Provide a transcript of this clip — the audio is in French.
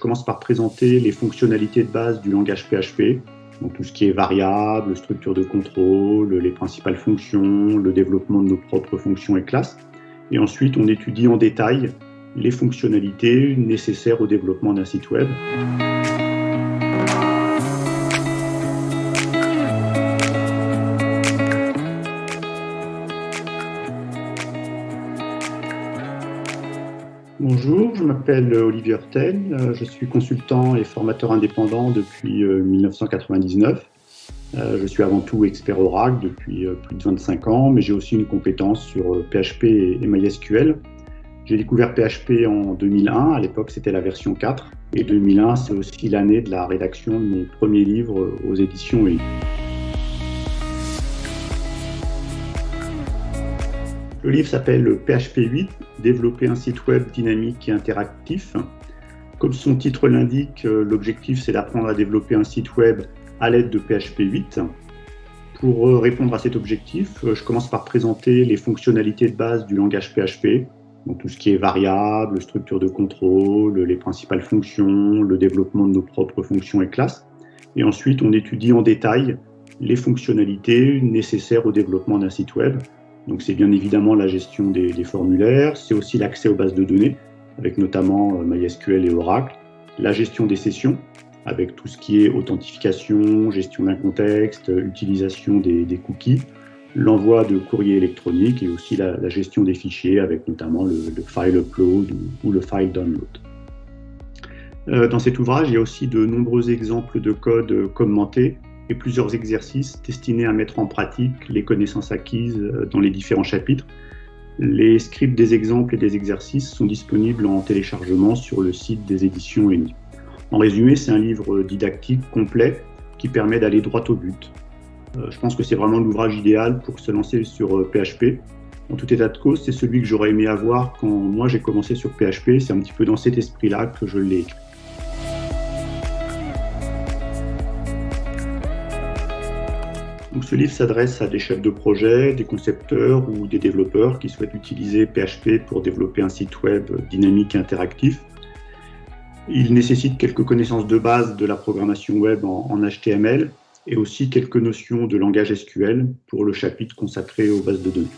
je commence par présenter les fonctionnalités de base du langage PHP, donc tout ce qui est variables, structure de contrôle, les principales fonctions, le développement de nos propres fonctions et classes. Et ensuite, on étudie en détail les fonctionnalités nécessaires au développement d'un site web. Bonjour, je m'appelle Olivier Hurtel, je suis consultant et formateur indépendant depuis 1999. Je suis avant tout expert Oracle depuis plus de 25 ans, mais j'ai aussi une compétence sur PHP et MySQL. J'ai découvert PHP en 2001, à l'époque c'était la version 4, et 2001 c'est aussi l'année de la rédaction de mon premier livre aux éditions EI. Le livre s'appelle PHP 8, développer un site web dynamique et interactif. Comme son titre l'indique, l'objectif c'est d'apprendre à développer un site web à l'aide de PHP 8. Pour répondre à cet objectif, je commence par présenter les fonctionnalités de base du langage PHP, donc tout ce qui est variables, structure de contrôle, les principales fonctions, le développement de nos propres fonctions et classes. Et ensuite, on étudie en détail les fonctionnalités nécessaires au développement d'un site web. Donc c'est bien évidemment la gestion des formulaires, c'est aussi l'accès aux bases de données, avec notamment MySQL et Oracle, la gestion des sessions, avec tout ce qui est authentification, gestion d'un contexte, utilisation des cookies, l'envoi de courriers électroniques et aussi la gestion des fichiers, avec notamment le file upload ou le file download. Dans cet ouvrage, il y a aussi de nombreux exemples de code commentés, et plusieurs exercices destinés à mettre en pratique les connaissances acquises dans les différents chapitres. Les scripts des exemples et des exercices sont disponibles en téléchargement sur le site des éditions ENI. En résumé, c'est un livre didactique complet qui permet d'aller droit au but. Je pense que c'est vraiment l'ouvrage idéal pour se lancer sur PHP. En tout état de cause, c'est celui que j'aurais aimé avoir quand moi j'ai commencé sur PHP. C'est un petit peu dans cet esprit-là que je l'ai écrit. Donc, ce livre s'adresse à des chefs de projet, des concepteurs ou des développeurs qui souhaitent utiliser PHP pour développer un site web dynamique et interactif. Il nécessite quelques connaissances de base de la programmation web en HTML et aussi quelques notions de langage SQL pour le chapitre consacré aux bases de données.